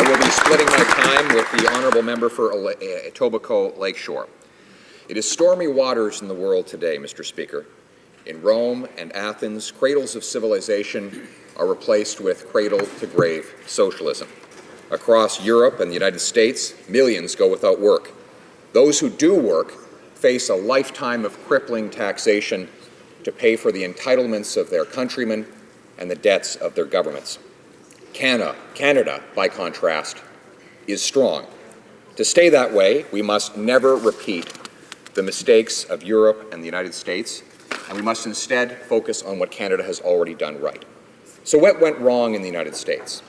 I will be splitting my time with the honourable member for Etobicoke Lakeshore. It is stormy waters in the world today, Mr. Speaker. In Rome and Athens, cradles of civilization are replaced with cradle-to-grave socialism. Across Europe and the United States, millions go without work. Those who do work face a lifetime of crippling taxation to pay for the entitlements of their countrymen and the debts of their governments. Canada, by contrast, is strong. To stay that way, we must never repeat the mistakes of Europe and the United States, and we must instead focus on what Canada has already done right. So what went wrong in the United States?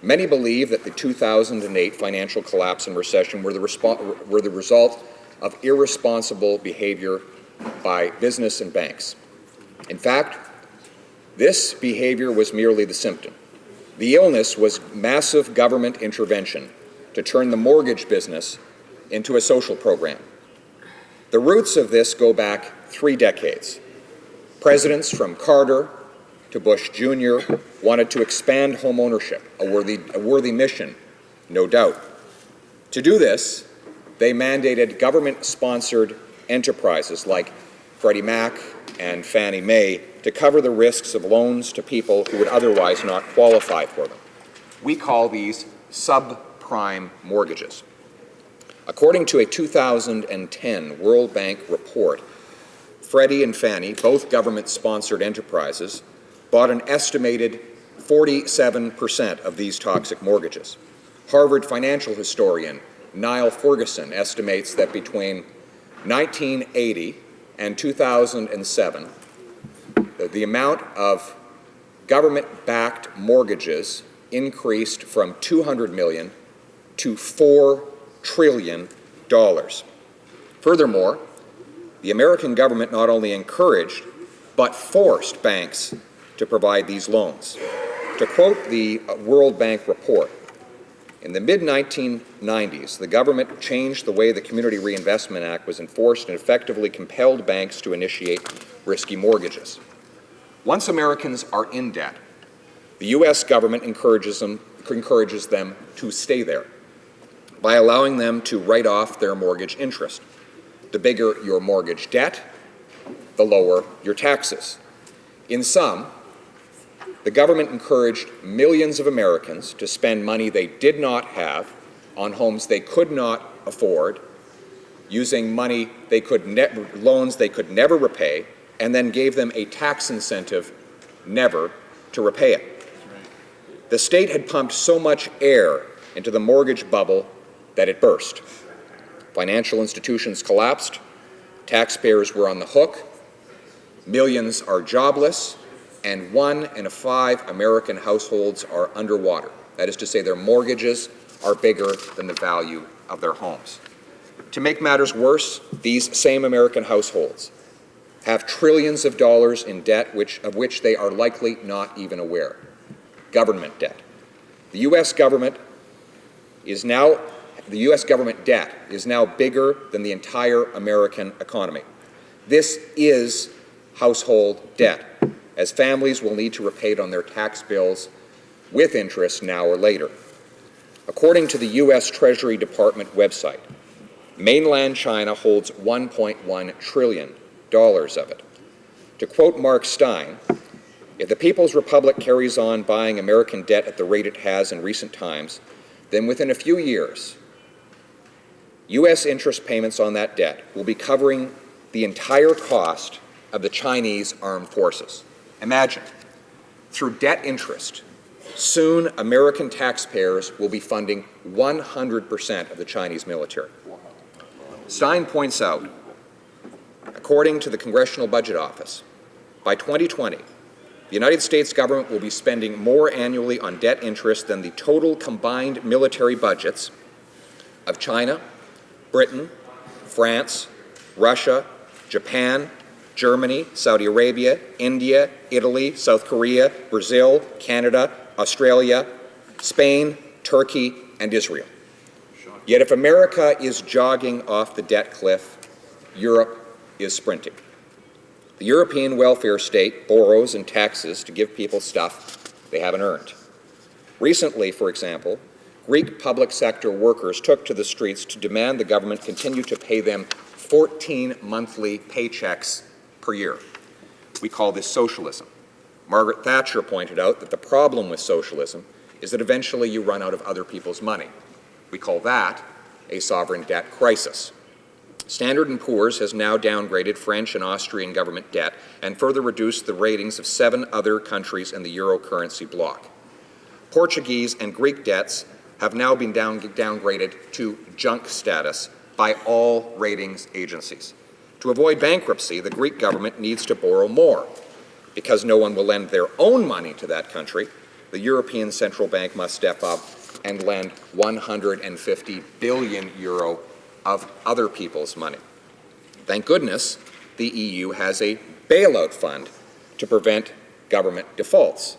Many believe that the 2008 financial collapse and recession were the result of irresponsible behavior by business and banks. In fact, this behavior was merely the symptom. The illness was massive government intervention to turn the mortgage business into a social program. The roots of this go back 3 decades. Presidents from Carter to Bush Jr. wanted to expand home ownership, a worthy mission, no doubt. To do this, they mandated government-sponsored enterprises like Freddie Mac and Fannie Mae to cover the risks of loans to people who would otherwise not qualify for them. We call these subprime mortgages. According to a 2010 World Bank report, Freddie and Fannie, both government-sponsored enterprises, bought an estimated 47% of these toxic mortgages. Harvard financial historian Niall Ferguson estimates that between 1980 and 2007, the amount of government-backed mortgages increased from $200 million to $4 trillion. Furthermore, the American government not only encouraged but forced banks to provide these loans. To quote the World Bank report, in the mid-1990s, the government changed the way the Community Reinvestment Act was enforced and effectively compelled banks to initiate risky mortgages. Once Americans are in debt, the U.S. government encourages them to stay there by allowing them to write off their mortgage interest. The bigger your mortgage debt, the lower your taxes. In sum, the government encouraged millions of Americans to spend money they did not have on homes they could not afford, using money loans they could never repay, and then gave them a tax incentive never to repay it. The state had pumped so much air into the mortgage bubble that it burst. Financial institutions collapsed, taxpayers were on the hook, millions are jobless, and 1 in 5 American households are underwater. That is to say, their mortgages are bigger than the value of their homes. To make matters worse, these same American households have trillions of dollars in debt of which they are likely not even aware. Government debt. The U.S. government debt is now bigger than the entire American economy. This is household debt, as families will need to repay it on their tax bills with interest now or later. According to the U.S. Treasury Department website, mainland China holds $1.1 trillion of it. To quote Mark Stein, if the People's Republic carries on buying American debt at the rate it has in recent times, then within a few years, U.S. interest payments on that debt will be covering the entire cost of the Chinese armed forces. Imagine, through debt interest, soon American taxpayers will be funding 100% of the Chinese military. Stein points out, according to the Congressional Budget Office, by 2020, the United States government will be spending more annually on debt interest than the total combined military budgets of China, Britain, France, Russia, Japan, Germany, Saudi Arabia, India, Italy, South Korea, Brazil, Canada, Australia, Spain, Turkey, and Israel. Yet if America is jogging off the debt cliff, Europe is sprinting. The European welfare state borrows and taxes to give people stuff they haven't earned. Recently, for example, Greek public sector workers took to the streets to demand the government continue to pay them 14 monthly paychecks per year. We call this socialism. Margaret Thatcher pointed out that the problem with socialism is that eventually you run out of other people's money. We call that a sovereign debt crisis. Standard & Poor's has now downgraded French and Austrian government debt and further reduced the ratings of 7 other countries in the euro currency bloc. Portuguese and Greek debts have now been downgraded to junk status by all ratings agencies. To avoid bankruptcy, the Greek government needs to borrow more. Because no one will lend their own money to that country, the European Central Bank must step up and lend 150 billion euro of other people's money. Thank goodness the EU has a bailout fund to prevent government defaults.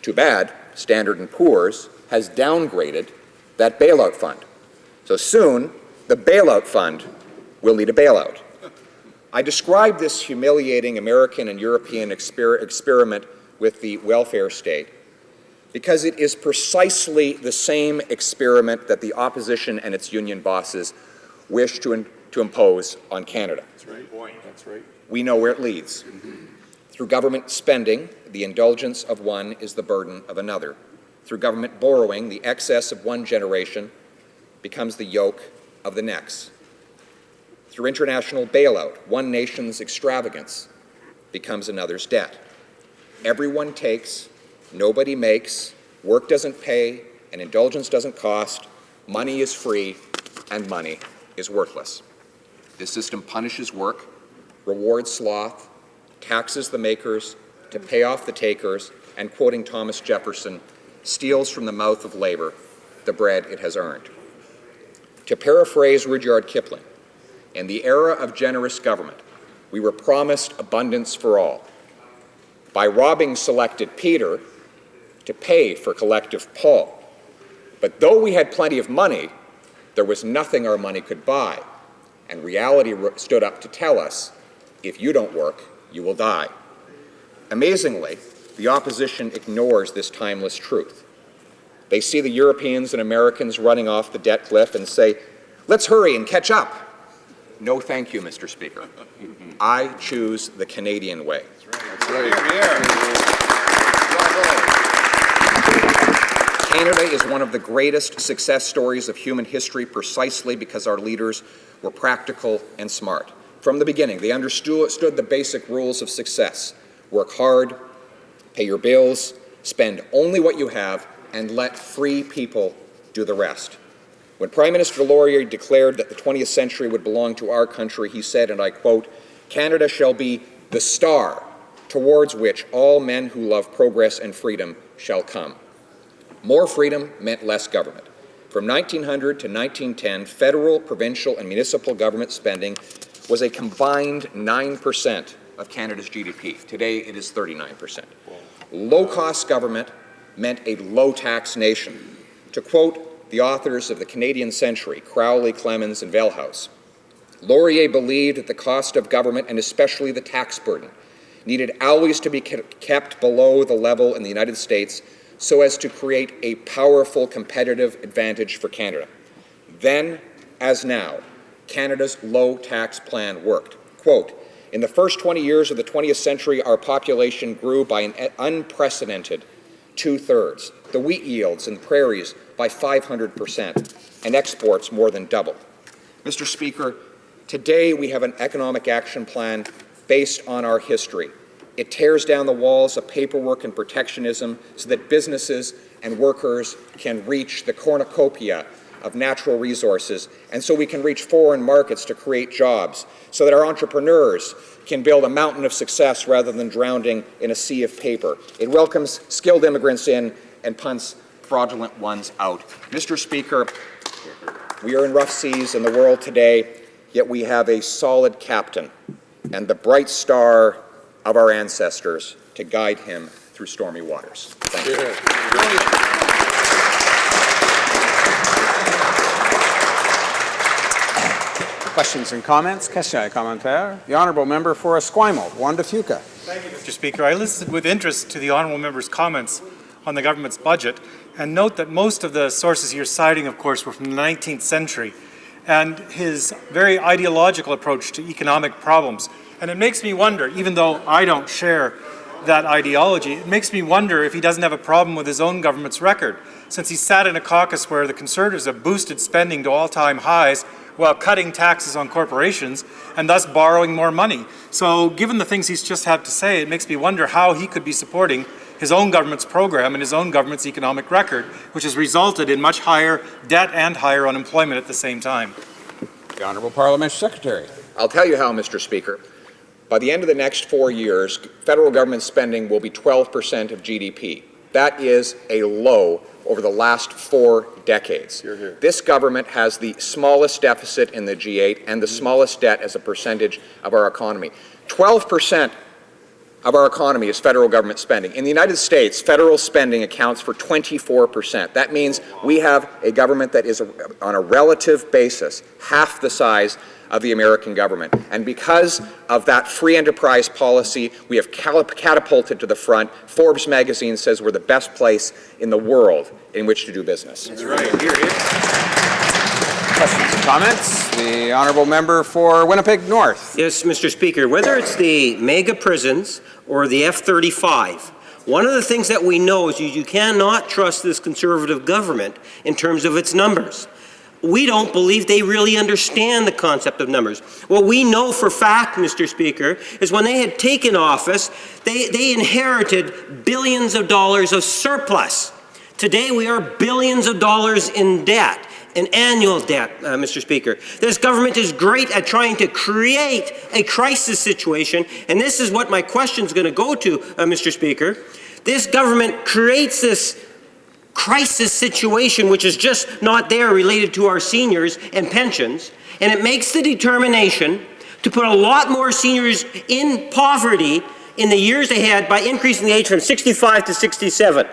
Too bad Standard & Poor's has downgraded that bailout fund. So soon, the bailout fund will need a bailout. I describe this humiliating American and European experiment with the welfare state because it is precisely the same experiment that the opposition and its union bosses wish to impose on Canada. That's right. That's right. We know where it leads. Through government spending, the indulgence of one is the burden of another. Through government borrowing, the excess of one generation becomes the yoke of the next. Through international bailout, one nation's extravagance becomes another's debt. Everyone takes, nobody makes, work doesn't pay, and indulgence doesn't cost, money is free, and money is worthless. This system punishes work, rewards sloth, taxes the makers to pay off the takers, and, quoting Thomas Jefferson, steals from the mouth of labor the bread it has earned. To paraphrase Rudyard Kipling, in the era of generous government, we were promised abundance for all. By robbing selected Peter to pay for collective Paul. But though we had plenty of money, there was nothing our money could buy. And reality stood up to tell us, if you don't work, you will die. Amazingly, the opposition ignores this timeless truth. They see the Europeans and Americans running off the debt cliff and say, let's hurry and catch up. No, thank you, Mr. Speaker. I choose the Canadian way. That's right. Canada is one of the greatest success stories of human history precisely because our leaders were practical and smart. From the beginning, they understood the basic rules of success. Work hard, pay your bills, spend only what you have, and let free people do the rest. When Prime Minister Laurier declared that the 20th century would belong to our country, he said, and I quote, "Canada shall be the star towards which all men who love progress and freedom shall come." More freedom meant less government. From 1900 to 1910, federal, provincial, and municipal government spending was a combined 9% of Canada's GDP. Today, it is 39%. Low-cost government meant a low-tax nation. To quote the authors of the Canadian Century, Crowley, Clemens, and Veilhouse, Laurier believed that the cost of government, and especially the tax burden, needed always to be kept below the level in the United States so as to create a powerful competitive advantage for Canada. Then, as now, Canada's low-tax plan worked. Quote, "In the first 20 years of the 20th century, our population grew by an unprecedented 2/3. The wheat yields in the prairies by 500%, and exports more than doubled." Mr. Speaker, today we have an economic action plan based on our history. It tears down the walls of paperwork and protectionism so that businesses and workers can reach the cornucopia of natural resources, and so we can reach foreign markets to create jobs, so that our entrepreneurs can build a mountain of success rather than drowning in a sea of paper. It welcomes skilled immigrants in and punts fraudulent ones out. Mr. Speaker, we are in rough seas in the world today, yet we have a solid captain and the bright star of our ancestors to guide him through stormy waters. Thank you. Questions and comments? Question et commentaire. The Honourable Member for Esquimalt, Juan de Fuca. Thank you, Mr. Speaker. I listened with interest to the Honourable Member's comments on the government's budget. And note that most of the sources you're citing, of course, were from the 19th century, and his very ideological approach to economic problems. And it makes me wonder, even though I don't share that ideology, it makes me wonder if he doesn't have a problem with his own government's record, since he sat in a caucus where the Conservatives have boosted spending to all-time highs while cutting taxes on corporations and thus borrowing more money. So given the things he's just had to say, it makes me wonder how he could be supporting his own government's program and his own government's economic record, which has resulted in much higher debt and higher unemployment at the same time. The Honourable Parliamentary Secretary. I'll tell you how, Mr. Speaker. By the end of the next 4 years, federal government spending will be 12% of GDP. That is a low over the last 4 decades. Hear, hear. This government has the smallest deficit in the G8 and the smallest debt as a percentage of our economy. 12% of our economy is federal government spending. In the United States, federal spending accounts for 24%. That means we have a government that is, on a relative basis, half the size of the American government. And because of that free enterprise policy, we have catapulted to the front. Forbes magazine says we're the best place in the world in which to do business. That's right. Here, here. Questions and comments? The Honourable Member for Winnipeg North. Yes, Mr. Speaker, whether it's the mega prisons or the F-35, one of the things that we know is you cannot trust this Conservative government in terms of its numbers. We don't believe they really understand the concept of numbers. What we know for fact, Mr. Speaker, is when they had taken office, they inherited billions of dollars of surplus. Today we are billions of dollars in debt. An annual debt, Mr. Speaker. This government is great at trying to create a crisis situation, and this is what my question is going to go to, Mr. Speaker. This government creates this crisis situation which is just not there related to our seniors and pensions, and it makes the determination to put a lot more seniors in poverty in the years ahead by increasing the age from 65 to 67.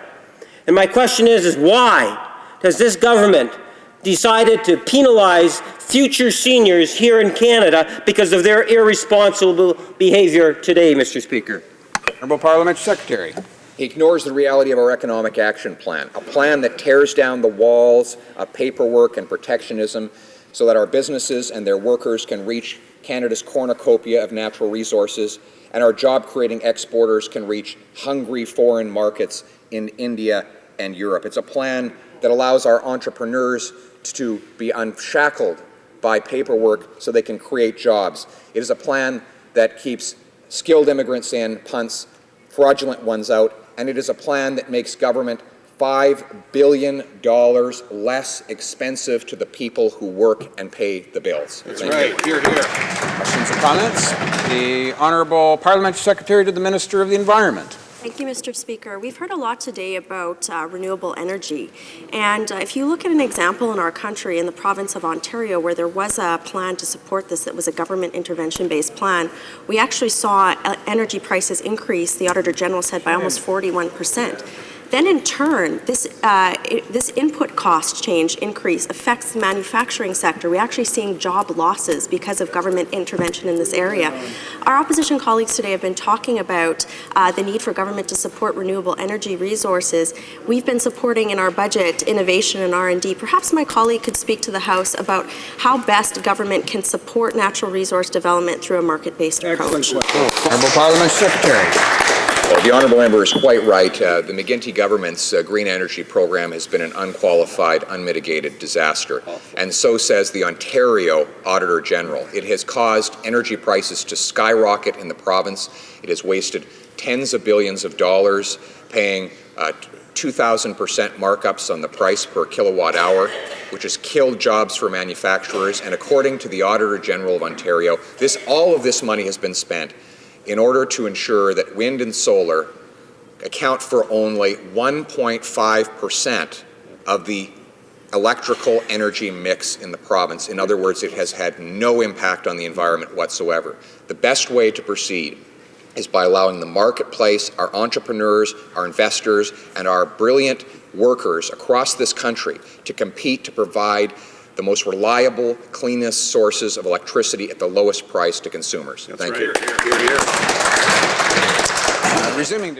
And my question is why does this government decided to penalize future seniors here in Canada because of their irresponsible behavior today, Mr. Speaker? Honourable Parliamentary Secretary. He ignores the reality of our economic action plan, a plan that tears down the walls of paperwork and protectionism so that our businesses and their workers can reach Canada's cornucopia of natural resources and our job-creating exporters can reach hungry foreign markets in India and Europe. It's a plan that allows our entrepreneurs to be unshackled by paperwork so they can create jobs. It is a plan that keeps skilled immigrants in, punts fraudulent ones out, and it is a plan that makes government $5 billion less expensive to the people who work and pay the bills. That's right. Here, here. Questions or comments? The Honourable Parliamentary Secretary to the Minister of the Environment. Thank you, Mr. Speaker. We've heard a lot today about renewable energy. And if you look at an example in our country, in the province of Ontario, where there was a plan to support this, that was a government intervention-based plan, we actually saw energy prices increase, the Auditor General said, by almost 41%. Then in turn, this input cost change increase affects the manufacturing sector. We're actually seeing job losses because of government intervention in this area. Our opposition colleagues today have been talking about the need for government to support renewable energy resources. We've been supporting in our budget innovation and R&D. Perhaps my colleague could speak to the House about how best government can support natural resource development through a market-based approach. Honourable Parliamentary Secretary. Well, the honourable member is quite right. The McGuinty government's green energy program has been an unqualified, unmitigated disaster. And so says the Ontario Auditor General. It has caused energy prices to skyrocket in the province. It has wasted tens of billions of dollars, paying 2,000% markups on the price per kilowatt hour, which has killed jobs for manufacturers. And according to the Auditor General of Ontario, all of this money has been spent in order to ensure that wind and solar account for only 1.5% of the electrical energy mix in the province. In other words, it has had no impact on the environment whatsoever. The best way to proceed is by allowing the marketplace, our entrepreneurs, our investors, and our brilliant workers across this country to compete to provide the most reliable, cleanest sources of electricity at the lowest price to consumers. Thank you. Here, here. Resuming